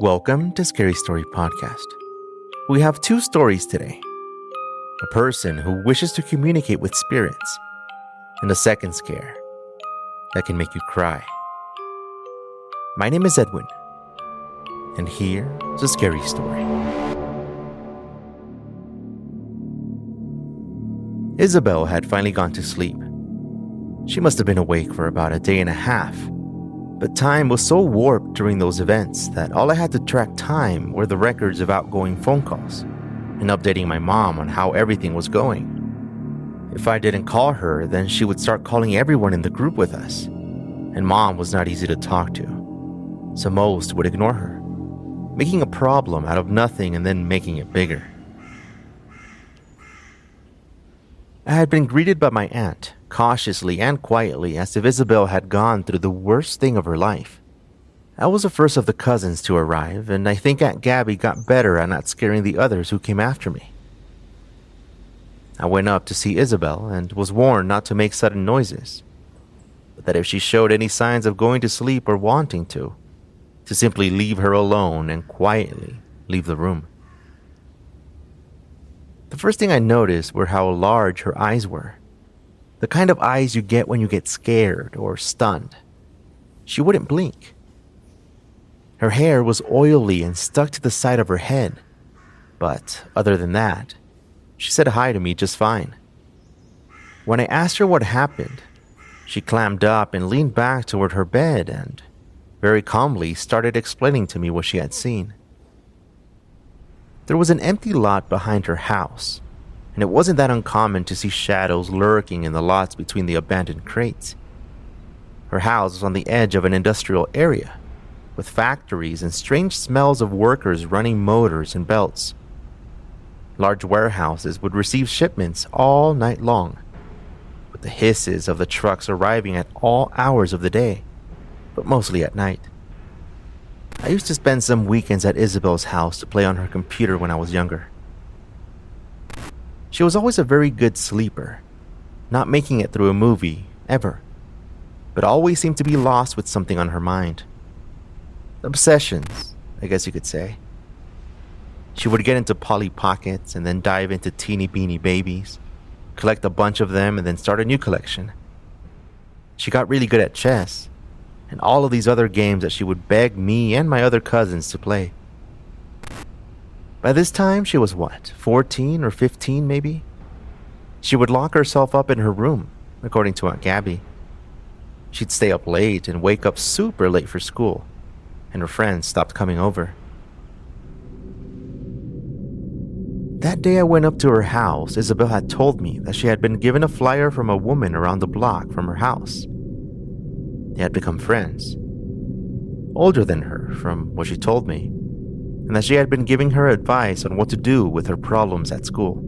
Welcome to Scary Story Podcast. We have two stories today. A person who wishes to communicate with spirits, and a second scare that can make you cry. My name is Edwin, and here's a scary story. Isabel had finally gone to sleep. She must have been awake for about a day and a half, but time was so warped during those events that all I had to track time were the records of outgoing phone calls and updating my mom on how everything was going. If I didn't call her, then she would start calling everyone in the group with us, and Mom was not easy to talk to, so most would ignore her, making a problem out of nothing and then making it bigger. I had been greeted by my aunt, cautiously and quietly, as if Isabel had gone through the worst thing of her life. I was the first of the cousins to arrive, and I think Aunt Gabby got better at not scaring the others who came after me. I went up to see Isabel and was warned not to make sudden noises, but that if she showed any signs of going to sleep or wanting to simply leave her alone and quietly leave the room. The first thing I noticed were how large her eyes were. The kind of eyes you get when you get scared or stunned. She wouldn't blink. Her hair was oily and stuck to the side of her head, but other than that, she said hi to me just fine. When I asked her what happened, she clammed up and leaned back toward her bed and, very calmly, started explaining to me what she had seen. There was an empty lot behind her house, and it wasn't that uncommon to see shadows lurking in the lots between the abandoned crates. Her house was on the edge of an industrial area, with factories and strange smells of workers running motors and belts. Large warehouses would receive shipments all night long, with the hisses of the trucks arriving at all hours of the day, but mostly at night. I used to spend some weekends at Isabel's house to play on her computer when I was younger. She was always a very good sleeper, not making it through a movie, ever, but always seemed to be lost with something on her mind. Obsessions, I guess you could say. She would get into Polly Pockets and then dive into Teeny Beanie Babies, collect a bunch of them and then start a new collection. She got really good at chess, and all of these other games that she would beg me and my other cousins to play. By this time, she was 14 or 15 maybe? She would lock herself up in her room, according to Aunt Gabby. She'd stay up late and wake up super late for school, and her friends stopped coming over. That day I went up to her house, Isabel had told me that she had been given a flyer from a woman around the block from her house. They had become friends, older than her from what she told me, and that she had been giving her advice on what to do with her problems at school.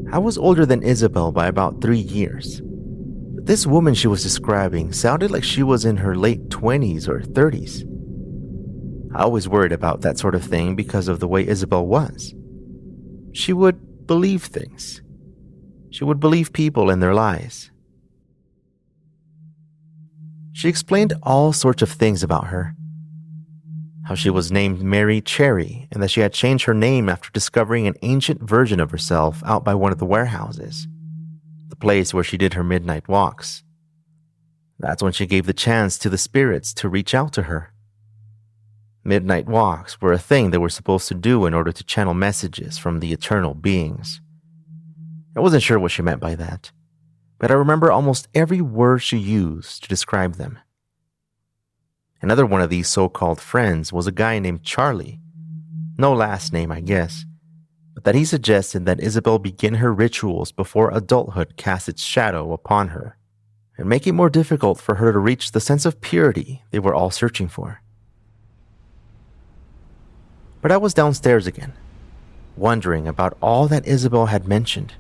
I was older than Isabel by about 3 years, but this woman she was describing sounded like she was in her late 20s or 30s. I always worried about that sort of thing because of the way Isabel was. She would believe things. She would believe people and their lies. She explained all sorts of things about her. How she was named Mary Cherry and that she had changed her name after discovering an ancient version of herself out by one of the warehouses, the place where she did her midnight walks. That's when she gave the chance to the spirits to reach out to her. Midnight walks were a thing they were supposed to do in order to channel messages from the eternal beings. I wasn't sure what she meant by that, but I remember almost every word she used to describe them. Another one of these so-called friends was a guy named Charlie. No last name, I guess, but that he suggested that Isabel begin her rituals before adulthood cast its shadow upon her and make it more difficult for her to reach the sense of purity they were all searching for. But I was downstairs again, wondering about all that Isabel had mentioned.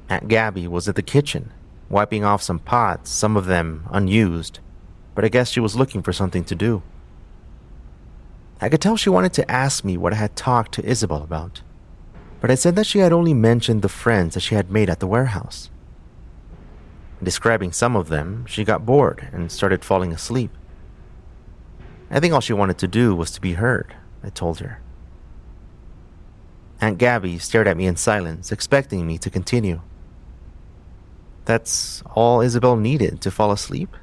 Aunt Gabby was at the kitchen, wiping off some pots, some of them unused, but I guess she was looking for something to do. I could tell she wanted to ask me what I had talked to Isabel about, but I said that she had only mentioned the friends that she had made at the warehouse. Describing some of them, she got bored and started falling asleep. I think all she wanted to do was to be heard, I told her. Aunt Gabby stared at me in silence, expecting me to continue. That's all Isabel needed to fall asleep?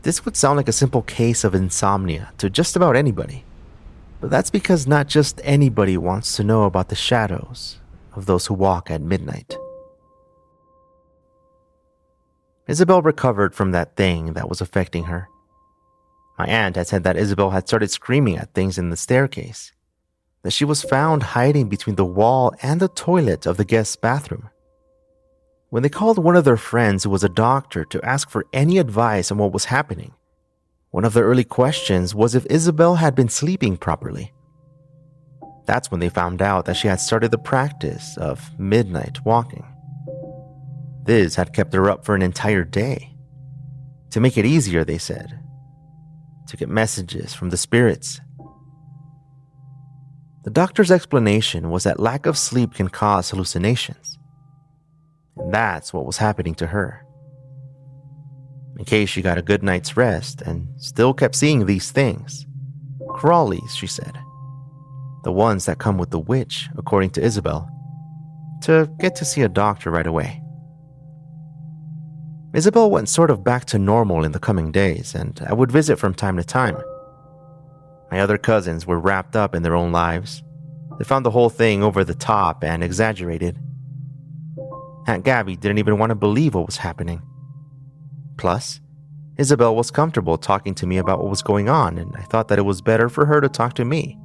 This would sound like a simple case of insomnia to just about anybody, but that's because not just anybody wants to know about the shadows of those who walk at midnight. Isabel recovered from that thing that was affecting her. My aunt had said that Isabel had started screaming at things in the staircase, that she was found hiding between the wall and the toilet of the guest's bathroom. When they called one of their friends who was a doctor to ask for any advice on what was happening, one of their early questions was if Isabel had been sleeping properly. That's when they found out that she had started the practice of midnight walking. This had kept her up for an entire day. To make it easier, they said, to get messages from the spirits. The doctor's explanation was that lack of sleep can cause hallucinations. And that's what was happening to her. In case she got a good night's rest and still kept seeing these things. Crawlies, she said. The ones that come with the witch, according to Isabel. To get to see a doctor right away. Isabel went sort of back to normal in the coming days, and I would visit from time to time. My other cousins were wrapped up in their own lives. They found the whole thing over the top and exaggerated. Aunt Gabby didn't even want to believe what was happening. Plus, Isabel was comfortable talking to me about what was going on, and I thought that it was better for her to talk to me,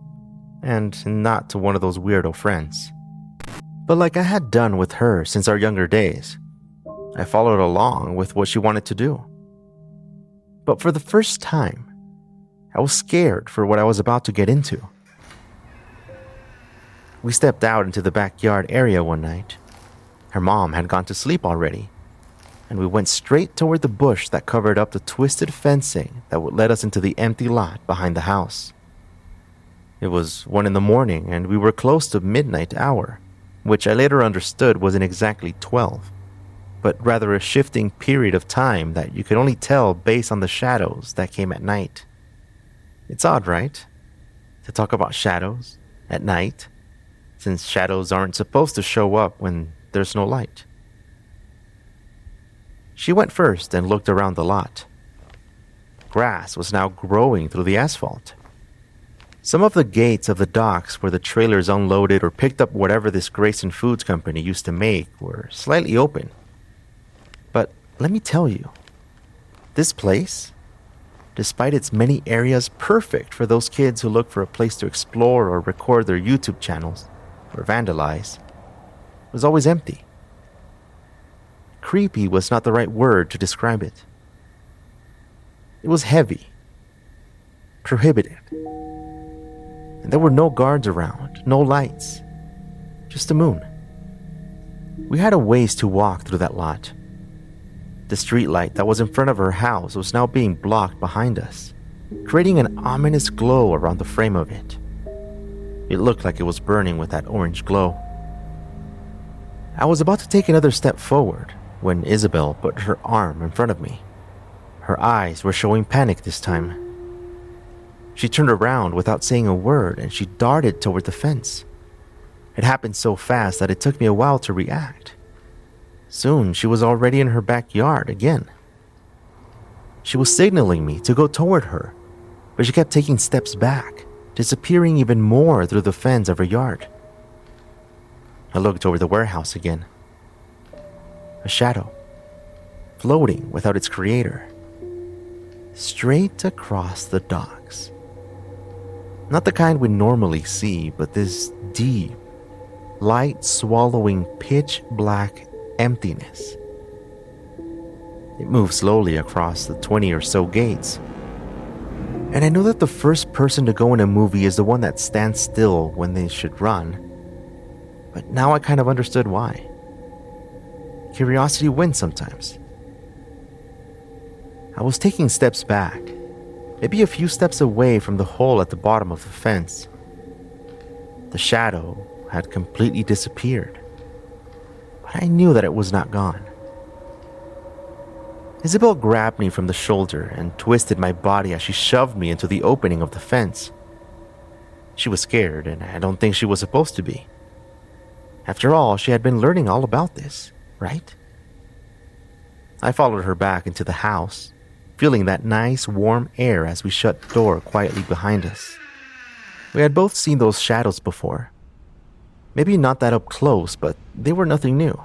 and not to one of those weirdo friends. But like I had done with her since our younger days, I followed along with what she wanted to do. But for the first time, I was scared for what I was about to get into. We stepped out into the backyard area one night. Her mom had gone to sleep already, and we went straight toward the bush that covered up the twisted fencing that would let us into the empty lot behind the house. It was 1 a.m, and we were close to midnight hour, which I later understood wasn't exactly 12, but rather a shifting period of time that you could only tell based on the shadows that came at night. It's odd, right? To talk about shadows at night, since shadows aren't supposed to show up when there's no light. She went first and looked around the lot. Grass was now growing through the asphalt. Some of the gates of the docks where the trailers unloaded or picked up whatever this Grayson Foods company used to make were slightly open. But let me tell you, this place, despite its many areas perfect for those kids who look for a place to explore or record their YouTube channels or vandalize, was always empty. Creepy was not the right word to describe it. It was heavy, prohibited, and there were no guards around, no lights, just the moon. We had a ways to walk through that lot. The streetlight that was in front of her house was now being blocked behind us, creating an ominous glow around the frame of it. It looked like it was burning with that orange glow. I was about to take another step forward when Isabel put her arm in front of me. Her eyes were showing panic this time. She turned around without saying a word and she darted toward the fence. It happened so fast that it took me a while to react. Soon, she was already in her backyard again. She was signaling me to go toward her, but she kept taking steps back, disappearing even more through the fence of her yard. I looked over the warehouse again. A shadow, floating without its creator, straight across the docks. Not the kind we normally see, but this deep, light-swallowing, pitch-black emptiness. It moved slowly across the 20 or so gates. And I know that the first person to go in a movie is the one that stands still when they should run. But now I kind of understood why. Curiosity wins sometimes. I was taking steps back, maybe a few steps away from the hole at the bottom of the fence. The shadow had completely disappeared, but I knew that it was not gone. Isabel grabbed me from the shoulder and twisted my body as she shoved me into the opening of the fence. She was scared, and I don't think she was supposed to be. After all, she had been learning all about this, right? I followed her back into the house, feeling that nice, warm air as we shut the door quietly behind us. We had both seen those shadows before. Maybe not that up close, but they were nothing new.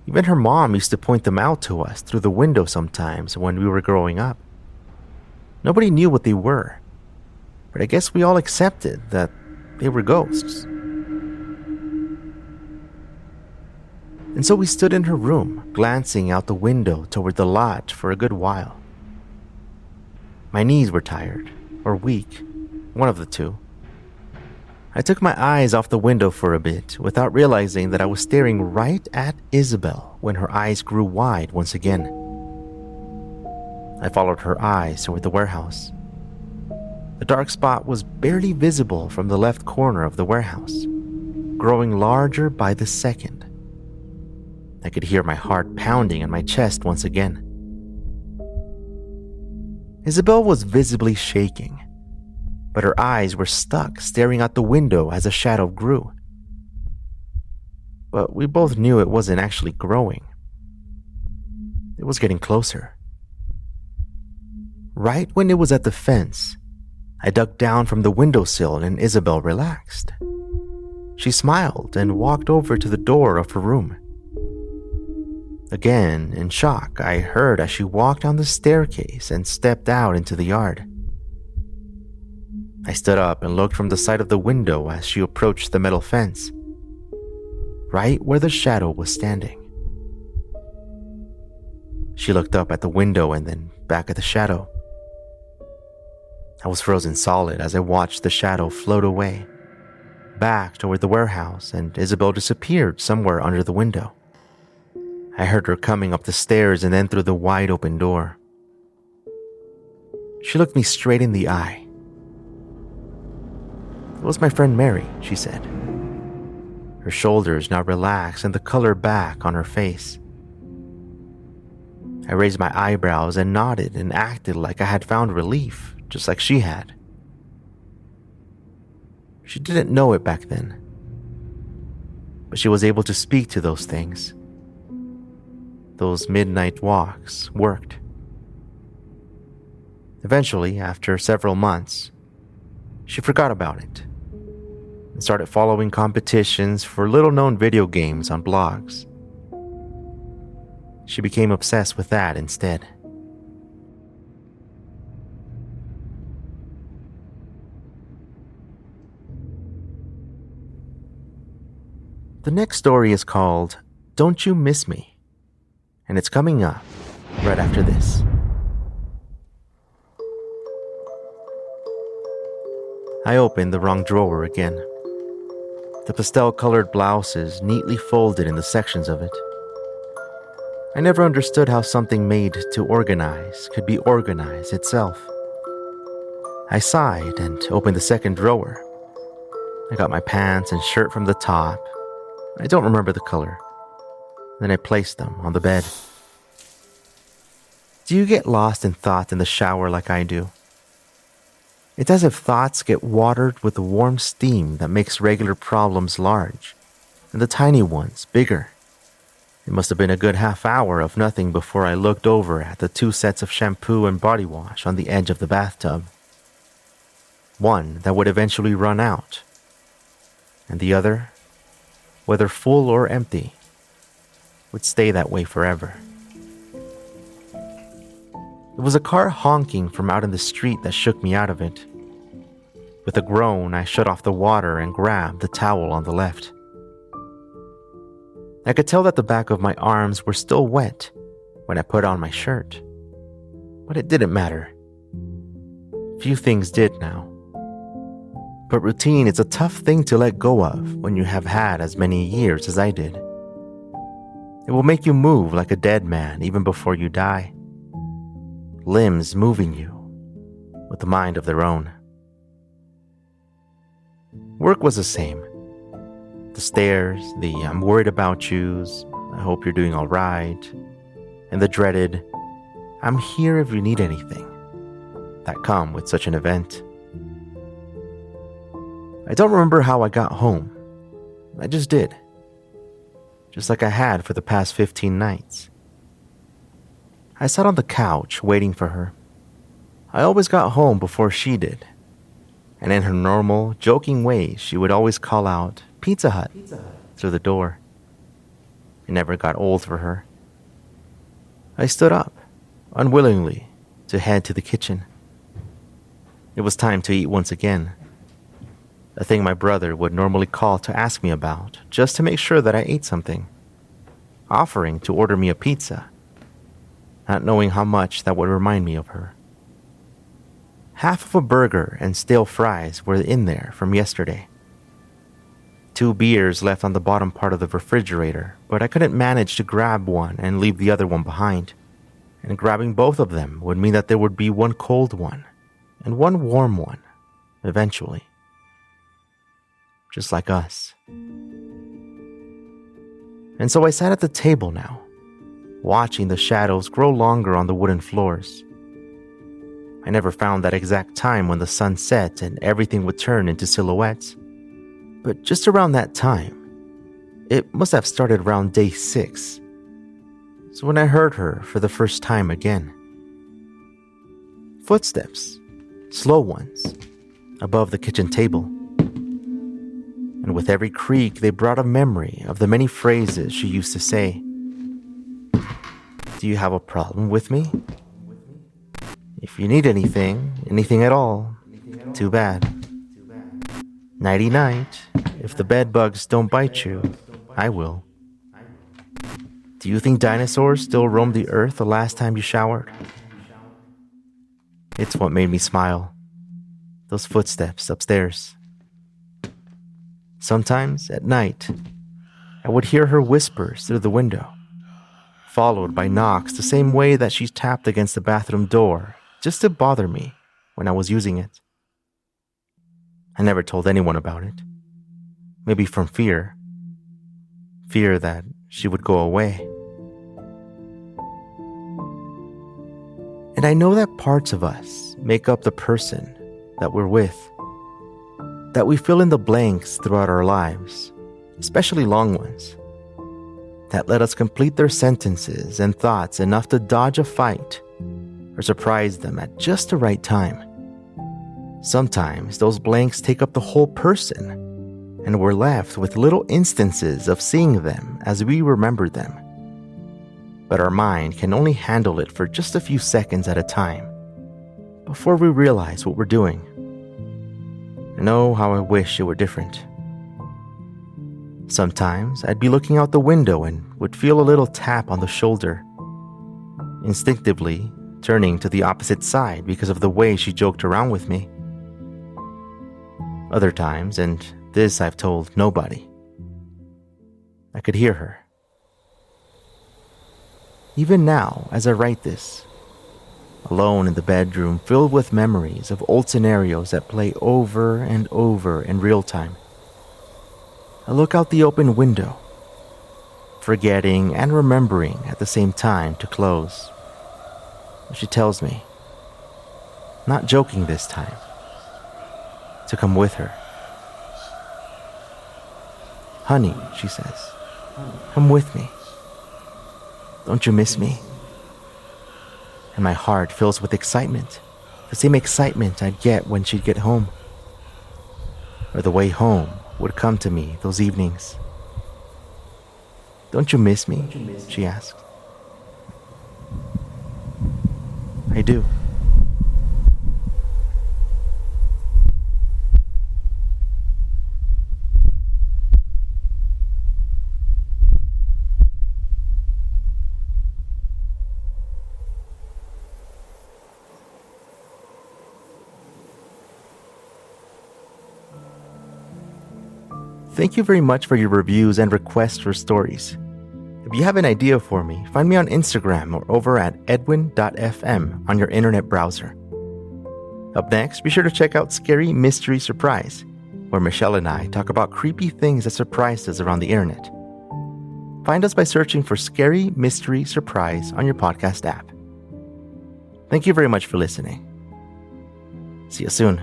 Even her mom used to point them out to us through the window sometimes when we were growing up. Nobody knew what they were, but I guess we all accepted that they were ghosts. And so we stood in her room, glancing out the window toward the lot for a good while. My knees were tired, or weak, one of the two. I took my eyes off the window for a bit, without realizing that I was staring right at Isabel when her eyes grew wide once again. I followed her eyes toward the warehouse. The dark spot was barely visible from the left corner of the warehouse, growing larger by the second. I could hear my heart pounding in my chest once again. Isabel was visibly shaking, but her eyes were stuck staring out the window as the shadow grew. But we both knew it wasn't actually growing. It was getting closer. Right when it was at the fence, I ducked down from the windowsill and Isabel relaxed. She smiled and walked over to the door of her room. Again, in shock, I heard as she walked down the staircase and stepped out into the yard. I stood up and looked from the side of the window as she approached the metal fence, right where the shadow was standing. She looked up at the window and then back at the shadow. I was frozen solid as I watched the shadow float away, back toward the warehouse, and Isabel disappeared somewhere under the window. I heard her coming up the stairs and then through the wide open door. She looked me straight in the eye. "It was my friend Mary," she said, her shoulders now relaxed and the color back on her face. I raised my eyebrows and nodded and acted like I had found relief, just like she had. She didn't know it back then, but she was able to speak to those things. Those midnight walks worked. Eventually, after several months, she forgot about it and started following competitions for little-known video games on blogs. She became obsessed with that instead. The next story is called Don't You Miss Me? And it's coming up right after this. I opened the wrong drawer again. The pastel-colored blouses neatly folded in the sections of it. I never understood how something made to organize could be organized itself. I sighed and opened the second drawer. I got my pants and shirt from the top. I don't remember the color. Then I placed them on the bed. Do you get lost in thoughts in the shower like I do? It's as if thoughts get watered with the warm steam that makes regular problems large, and the tiny ones bigger. It must have been a good half hour of nothing before I looked over at the 2 sets of shampoo and body wash on the edge of the bathtub. One that would eventually run out, and the other, whether full or empty, would stay that way forever. It was a car honking from out in the street that shook me out of it. With a groan, I shut off the water and grabbed the towel on the left. I could tell that the back of my arms were still wet when I put on my shirt, but it didn't matter. Few things did now. But routine is a tough thing to let go of when you have had as many years as I did. It will make you move like a dead man even before you die. Limbs moving you with a mind of their own. Work was the same. The stares, the I'm worried about yous, I hope you're doing all right, and the dreaded I'm here if you need anything that come with such an event. I don't remember how I got home. I just did. Just like I had for the past 15 nights. I sat on the couch waiting for her. I always got home before she did. And in her normal, joking way, she would always call out, "Pizza Hut," through the door. It never got old for her. I stood up, unwillingly, to head to the kitchen. It was time to eat once again. A thing my brother would normally call to ask me about, just to make sure that I ate something. Offering to order me a pizza, not knowing how much that would remind me of her. Half of a burger and stale fries were in there from yesterday. 2 beers left on the bottom part of the refrigerator, but I couldn't manage to grab one and leave the other one behind. And grabbing both of them would mean that there would be one cold one and one warm one, eventually. Just like us. And so I sat at the table now, watching the shadows grow longer on the wooden floors. I never found that exact time when the sun set and everything would turn into silhouettes. But just around that time, it must have started around day 6. So when I heard her for the first time again. Footsteps, slow ones, above the kitchen table. And with every creak, they brought a memory of the many phrases she used to say. "Do you have a problem with me? If you need anything at all, too bad. Nighty-night, if the bed bugs don't bite you, I will. Do you think dinosaurs still roamed the earth the last time you showered?" It's what made me smile. Those footsteps upstairs. Sometimes, at night, I would hear her whispers through the window, followed by knocks the same way that she tapped against the bathroom door just to bother me when I was using it. I never told anyone about it. Maybe from fear. Fear that she would go away. And I know that parts of us make up the person that we're with. That we fill in the blanks throughout our lives, especially long ones. That let us complete their sentences and thoughts enough to dodge a fight or surprise them at just the right time. Sometimes those blanks take up the whole person, and we're left with little instances of seeing them as we remember them. But our mind can only handle it for just a few seconds at a time, before we realize what we're doing. And oh, how I wish it were different. Sometimes I'd be looking out the window and would feel a little tap on the shoulder, instinctively turning to the opposite side because of the way she joked around with me. Other times, and this I've told nobody, I could hear her. Even now, as I write this, alone in the bedroom filled with memories of old scenarios that play over and over in real time, I look out the open window, forgetting and remembering at the same time to close. She tells me, not joking this time, to come with her. "Honey," she says, "come with me. Don't you miss me?" And my heart fills with excitement, the same excitement I'd get when she'd get home. Or the way home would come to me those evenings. "Don't you miss me?" she asked. I do. Thank you very much for your reviews and requests for stories. If you have an idea for me, find me on Instagram or over at edwin.fm on your internet browser. Up next, be sure to check out Scary Mystery Surprise, where Michelle and I talk about creepy things that surprised us around the internet. Find us by searching for Scary Mystery Surprise on your podcast app. Thank you very much for listening. See you soon.